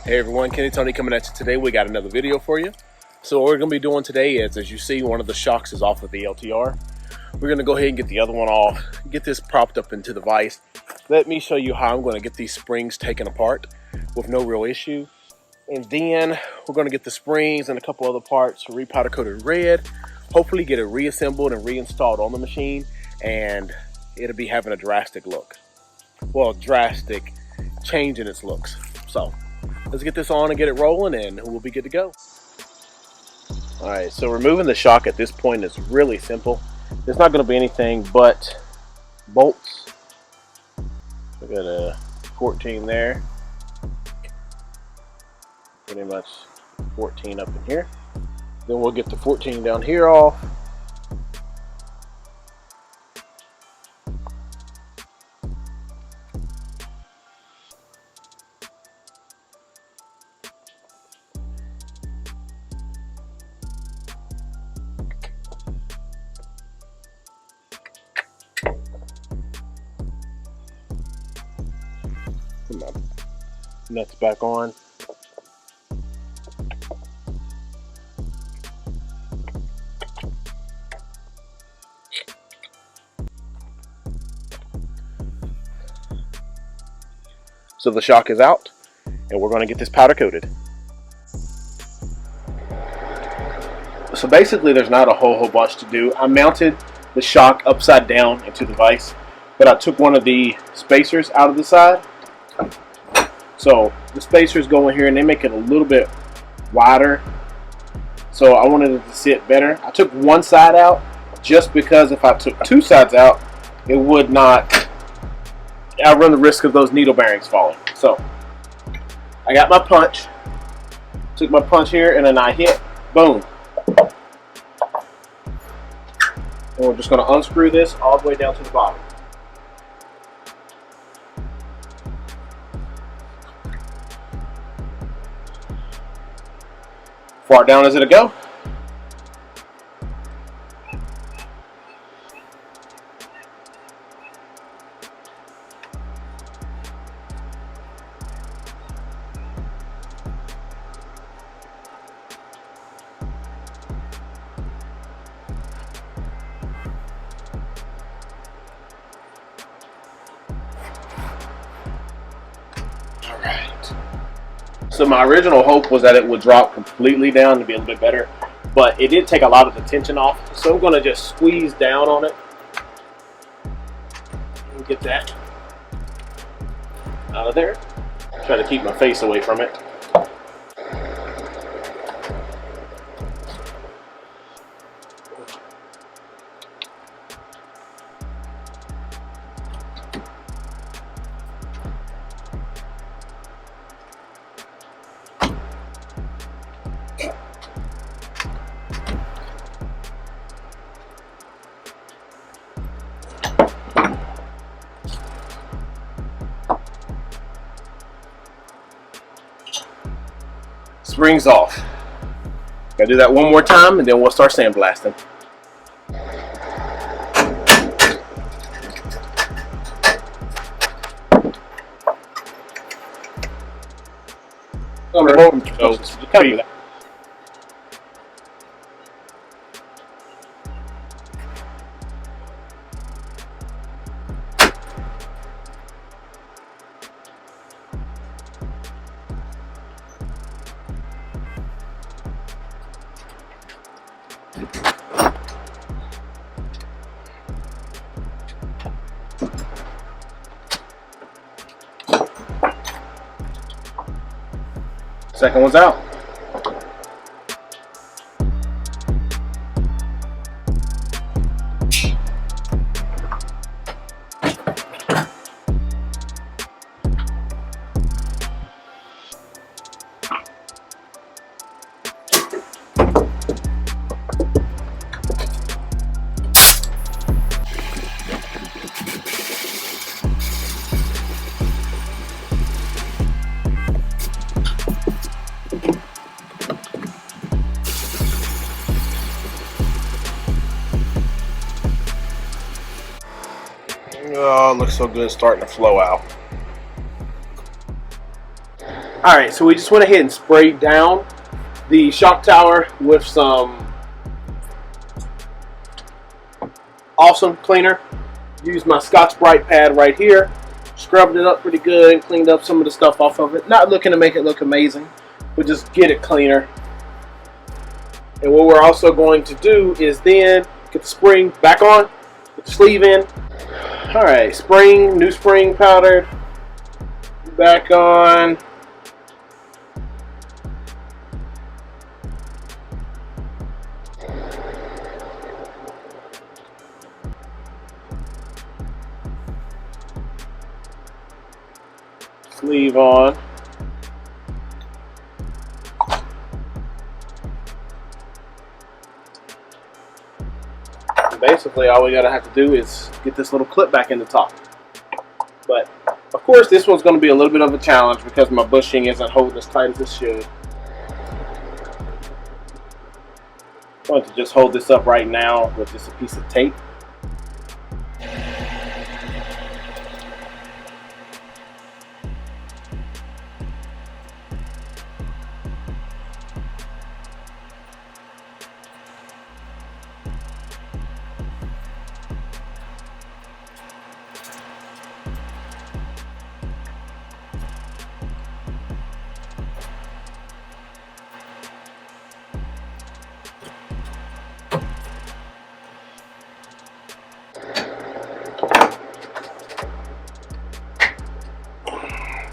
Hey everyone, Kenny Tony coming at you today. We got another video for you. So what we're going to be doing today is, as you see, one of the shocks is off of the LTR. We're going to go ahead and get the other one off, get this propped up into the vise. Let me show you how I'm going to get these springs taken apart with no real issue. And then we're going to get the springs and a couple other parts repowder coated red. Hopefully get it reassembled and reinstalled on the machine, and it'll be having a drastic look. Well, drastic change in its looks. So let's get this on and get it rolling, and we'll be good to go. Alright, so removing the shock at this point is really simple. There's not going to be anything but bolts. We got a 14 there. Pretty much 14 up in here. Then we'll get the 14 down here off. Put my nuts back on. So the shock is out, and we're going to get this powder coated. So basically there's not a whole bunch to do. I mounted the shock upside down into the vise, but I took one of the spacers out of the side. So the spacers go in here and they make it a little bit wider. So I wanted it to sit better. I took one side out just because if I took two sides out, it would not, I run the risk of those needle bearings falling. So I got my punch, took my punch here, and then I hit, boom. And we're just going to unscrew this all the way down to the bottom. Far down as it'll go. So my original hope was that it would drop completely down to be a little bit better, but it did take a lot of the tension off. So I'm going to just squeeze down on it and get that out of there. Try to keep my face away from it. Springs off. Gotta do that one more time and then we'll start sandblasting. Second one's out. Oh, it looks so good, starting to flow out. Alright, so we just went ahead and sprayed down the shock tower with some awesome cleaner. Used my Scotch-Brite pad right here, scrubbed it up pretty good, cleaned up some of the stuff off of it. Not looking to make it look amazing, but just get it cleaner. And what we're also going to do is then get the spring back on, put the sleeve in. Alright, spring, new spring powdered, back on. Sleeve on. And basically all we gotta have to do is get this little clip back in the top. But of course this one's going to be a little bit of a challenge because my bushing isn't holding as tight as it should. I'm going to just hold this up right now with just a piece of tape.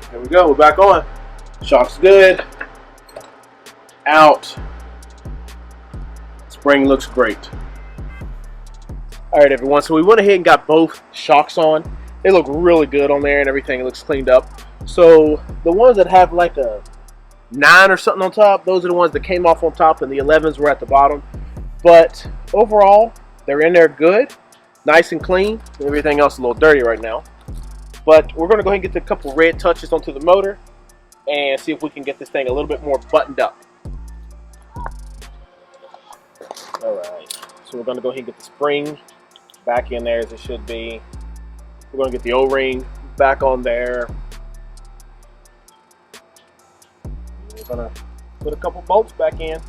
There we go, we're back on. Shock's good. Out. Spring looks great. Alright everyone, so we went ahead and got both shocks on. They look really good on there and everything. It looks cleaned up. So the ones that have like a 9 or something on top, those are the ones that came off on top and the 11s were at the bottom. But overall, they're in there good. Nice and clean. Everything else is a little dirty right now. But we're going to go ahead and get a couple red touches onto the motor and see if we can get this thing a little bit more buttoned up. Alright, so we're going to go ahead and get the spring back in there as it should be. We're going to get the O-ring back on there. We're going to put a couple bolts back in.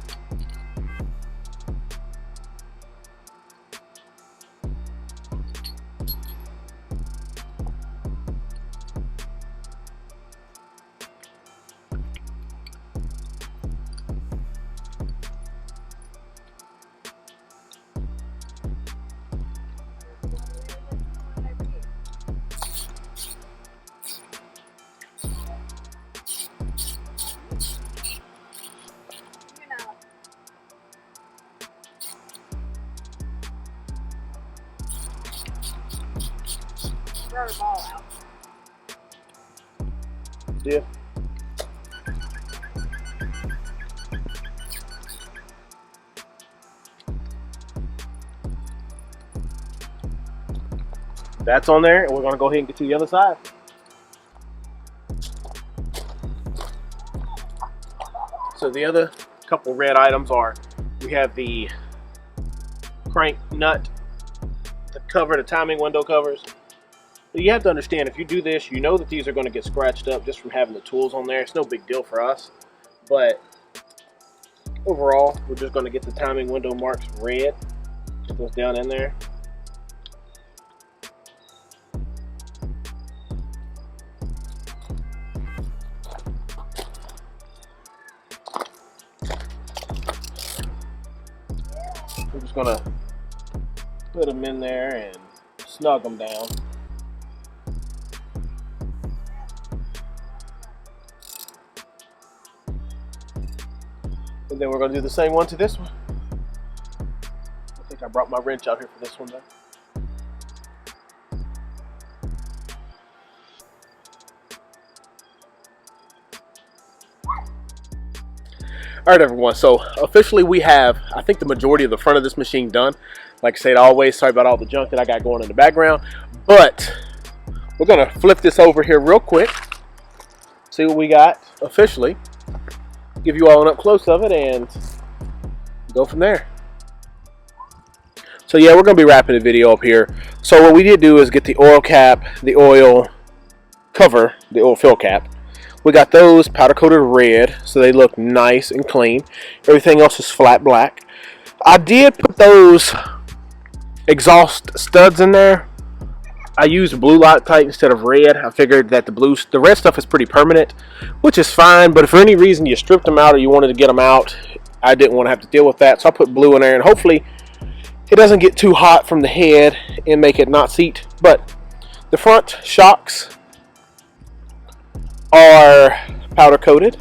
Throw the ball out. Yeah. That's on there, and we're going to go ahead and get to the other side. So the other couple red items are, we have the crank nut, the cover, the timing window covers. But you have to understand, if you do this, you know that these are going to get scratched up just from having the tools on there. It's no big deal for us. But overall, we're just going to get the timing window marks red. Get those down in there. We're just going to put them in there and snug them down. And then we're going to do the same one to this one. I think I brought my wrench out here for this one though. Alright everyone, so officially we have, I think, the majority of the front of this machine done. Like I said always, sorry about all the junk that I got going in the background. But we're going to flip this over here real quick. See what we got officially. Give you all an up close of it and go from there. So yeah, we're going to be wrapping the video up here. So what we did do is get the oil cap, the oil cover, the oil fill cap, We got those powder coated red, so they look nice and clean. Everything else is flat black. I did put those exhaust studs in there. I used blue Loctite instead of red. I figured that the red stuff is pretty permanent, which is fine, but if for any reason you stripped them out or you wanted to get them out, I didn't want to have to deal with that, so I put blue in there, and hopefully it doesn't get too hot from the head and make it not seat. But the front shocks are powder coated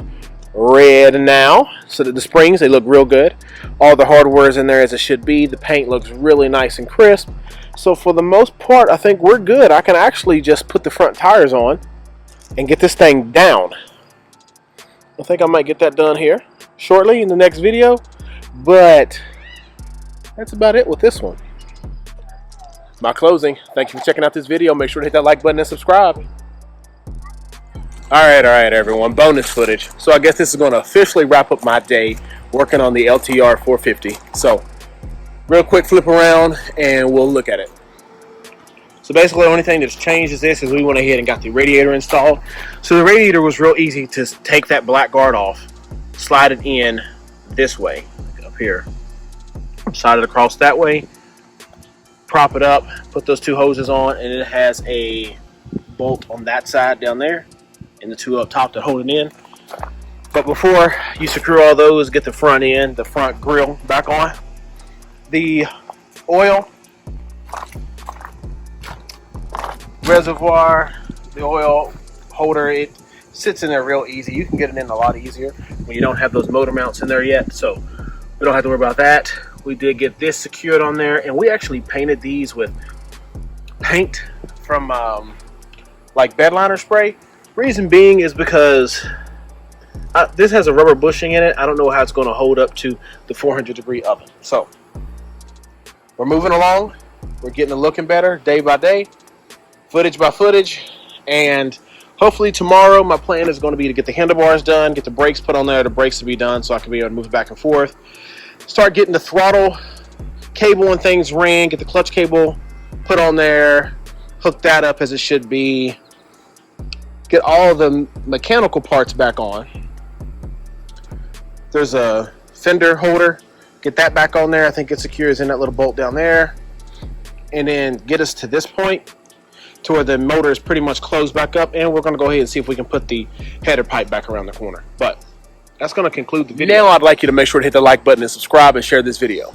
red now, so that the springs, they look real good. All the hardware is in there as it should be. The paint looks really nice and crisp. So for the most part, I think we're good. I can actually just put the front tires on and get this thing down. I think I might get that done here shortly in the next video, but that's about it with this one. My closing. Thank you for checking out this video. Make sure to hit that like button and subscribe. All right, everyone. Bonus footage. So I guess this is going to officially wrap up my day working on the LTR 450. So real quick flip around and we'll look at it. So basically the only thing that's changed is this, is we went ahead and got the radiator installed. So the radiator was real easy to take that black guard off, slide it in this way, up here, slide it across that way, prop it up, put those two hoses on, and it has a bolt on that side down there and the two up top to hold it in. But before you secure all those, get the front end, the front grill back on. The oil reservoir, the oil holder, it sits in there real easy. You can get it in a lot easier when you don't have those motor mounts in there yet, so we don't have to worry about that. We did get this secured on there, and we actually painted these with paint from like bed liner spray. Reason being is because this has a rubber bushing in it. I don't know how it's going to hold up to the 400-degree oven. So we're moving along. We're getting it looking better day by day, footage by footage, and hopefully tomorrow my plan is going to be to get the handlebars done, get the brakes put on there, the brakes to be done so I can be able to move back and forth, start getting the throttle cable and things ran, get the clutch cable put on there, hook that up as it should be, get all the mechanical parts back on. There's a fender holder, get that back on there. I think it secures in that little bolt down there, and then get us to this point to where the motor is pretty much closed back up, and we're going to go ahead and see if we can put the header pipe back around the corner. But that's going to conclude the video. Now I'd like you to make sure to hit the like button and subscribe and share this video.